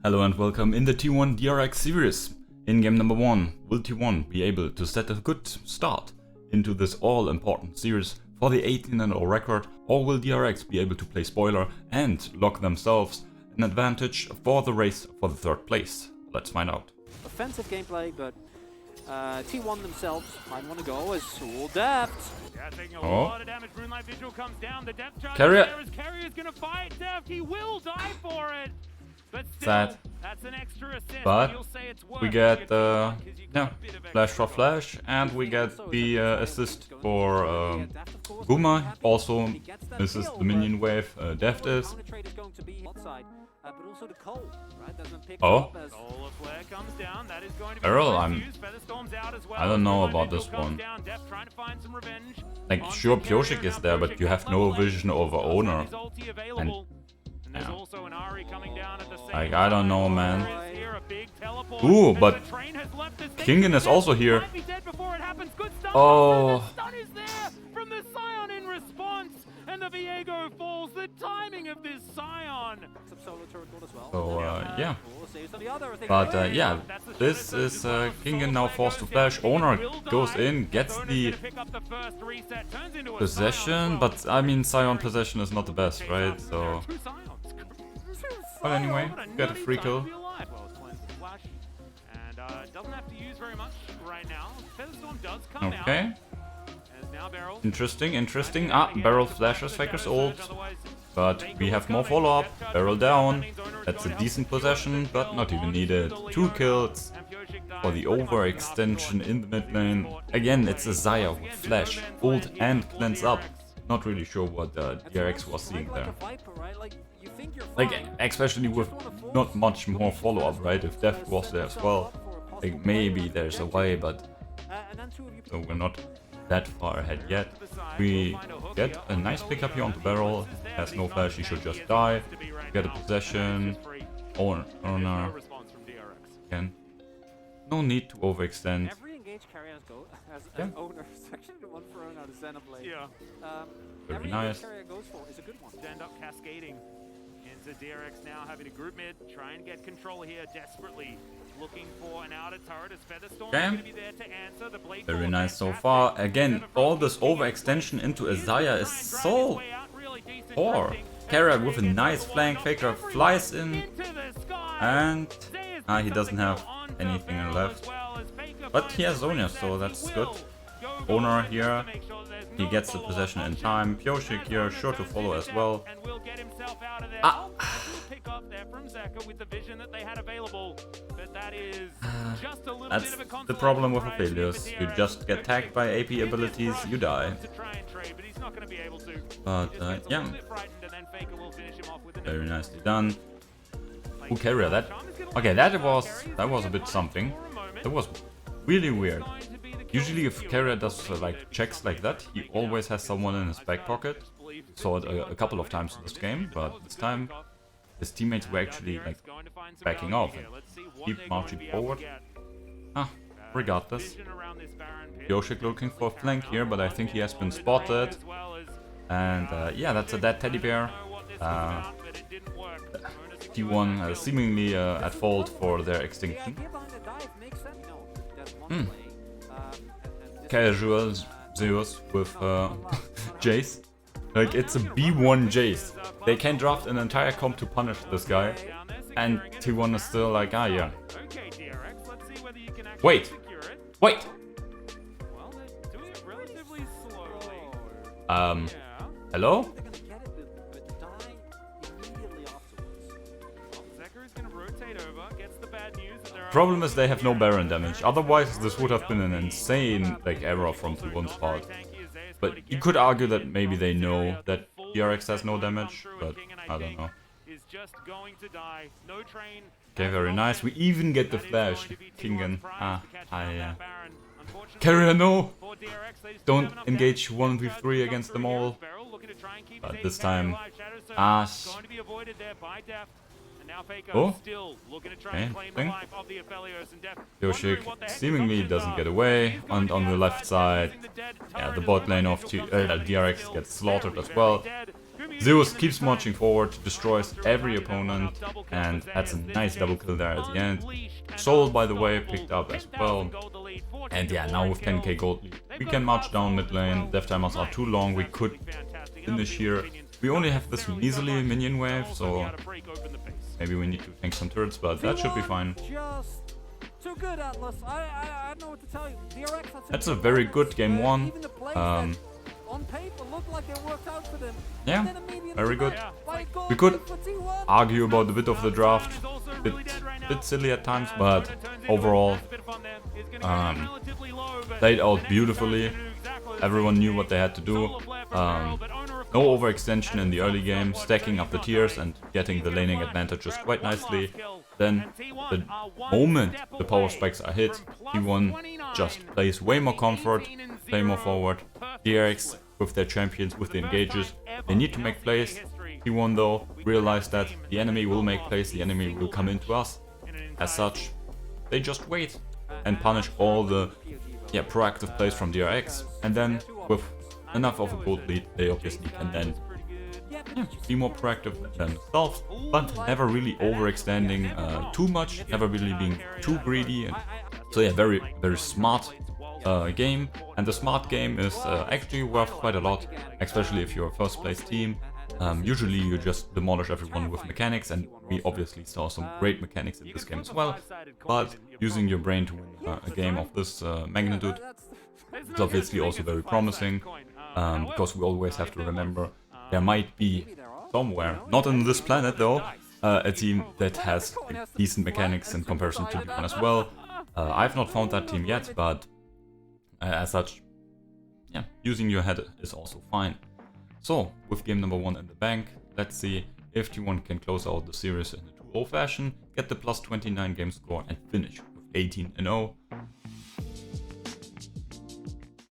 Hello and welcome in the T1 DRX series. In game number 1, will T1 be able to set a good start into this all-important series for the 18-0 record, or will DRX be able to play spoiler and lock themselves an advantage for the race for the 3rd place? Let's find out. Offensive gameplay, but T1 themselves might want to go as full depth. Yeah, taking a lot of damage. Moonlight Vigil comes down. The depth charge Keria. there is Keria is going to fight Deft. He will die for it. But still, Sad. That's an extra assist. But You'll say it's we get flash for flash, and we get the assist for Guma. Also misses the minion wave. Deft is. Oh. Errol, I don't know about this one. Like, sure, Pioshik is there, but you have no vision over Oner. And yeah. Like, I don't know, man. Ooh, but Kingen is also here. Oh. And the Viego falls. The timing of this Scion. So yeah. But yeah, this is Kingen now forced to flash. Oner goes in, gets the possession, but I mean Scion possession is not the best, right? So. But anyway, get a free kill. Okay. Interesting. Ah, barrel flashes Faker's ult. But we have more follow-up. Barrel down. That's a decent possession, but not even needed. 2 kills for the overextension in the mid lane. Again, it's a Xayah with flash, ult and cleanse up. Not really sure what DRX was seeing there. Like, especially with not much more follow-up, right? If Deft was there as well, like maybe there's a way, but so we're not that far ahead yet. We get a nice pickup here on the barrel. Has no flash, he should just die. Get a possession. Oner again. No need to overextend. Yeah. Very nice. Stand up cascading into DRX now, having a group mid, try and get control here desperately, looking for an outer turret as Featherstorm is going to be there to answer. The blade very nice so far. Again, all this overextension into a Xayah is so poor. Keria with a nice flank, Faker flies in, and he doesn't have anything left. But he has Zonia, so that's good. Oner here, he gets the possession in time. Pioshik here, sure to follow as well. That's the problem with Aphelios. You just get tagged by AP abilities, you die. But yeah, very nicely done. Ooh, Keria, that was a bit something. That was really weird. Usually if Keria does like checks like that, he always has someone in his back pocket. Saw it a couple of times in this game, but this time his teammates were actually like backing off and keep marching forward. Regardless. Pioshik looking for a flank here, but I think he has been spotted. And yeah, that's a dead teddy bear. T1 seemingly at fault for their extinction. Casual Zeus with Jace. Like, it's a B1 Jace. They can draft an entire comp to punish this guy, and T1 is still like, yeah. Wait! Hello? Problem is they have no Baron damage, otherwise this would have been an insane like error from T1's part. But you could argue that maybe they know that DRX has no damage, but I don't know. Okay, very nice. We even get the flash. Kingen. Keria, no! Don't engage 1v3 against them all. But this time, And now Faker Oh. still looking to try Okay, and claim the life of the Aphelios and Def. Yoshik wondering what the heck his seemingly options doesn't are. get away, He's and going on the left side, using the dead yeah, turret the as bot well. lane of Neutral comes down, but he's DRX still gets slaughtered very, as very well. dead. Gumayushi Zeus in the keeps meantime marching forward, destroys through every a double opponent, kill and for adds a Zeus. nice This double chase kill there at the end. unleashed and Soul, by the way, unstoppable. picked up as 10,000 well. gold to lead, 14 And yeah, to now 4 with 10k kills. gold lead, They've we got can a march fast down soul mid as lane. well. Death timers are too long, we could Fantastic. finish here. We only have this measly minion wave, so maybe we need to tank some turrets, but that should be fine. Just too good, Atlas. I don't know what to tell you. DRX had some That's a good very moments, good game but one. even the plays Um, that on paper looked like they worked out for them. Yeah, And then immediately very good. back by a goal We could lead for T1. argue about the bit of the draft, bit silly at times, but overall played out beautifully. Everyone knew what they had to do. No overextension in the early game, stacking up the tiers and getting the laning advantages quite nicely. Then, the moment the power spikes are hit, T1 just plays way more comfort, play more forward. DRX with their champions, with the engages, they need to make plays. T1 though realized that the enemy will make plays, the enemy will come into us. As such, they just wait and punish all the proactive plays from DRX, and then with enough of a gold lead, they obviously can then be more proactive themselves, but never really overextending too much, never really being too greedy. And so yeah, very, very smart game, and the smart game is actually worth quite a lot, especially if you're a first place team. Usually you just demolish everyone with mechanics, and we obviously saw some great mechanics in this game as well, but using your brain to win a game of this magnitude is obviously also very promising, because we always have to remember there might be somewhere, not on this planet though, a team that has decent mechanics in comparison to T1 as well. I've not found that team yet, but as such, yeah, using your head is also fine. So, with game number 1 in the bank, let's see if T1 can close out the series in a 2-0 fashion, get the plus 29 game score and finish with 18-0.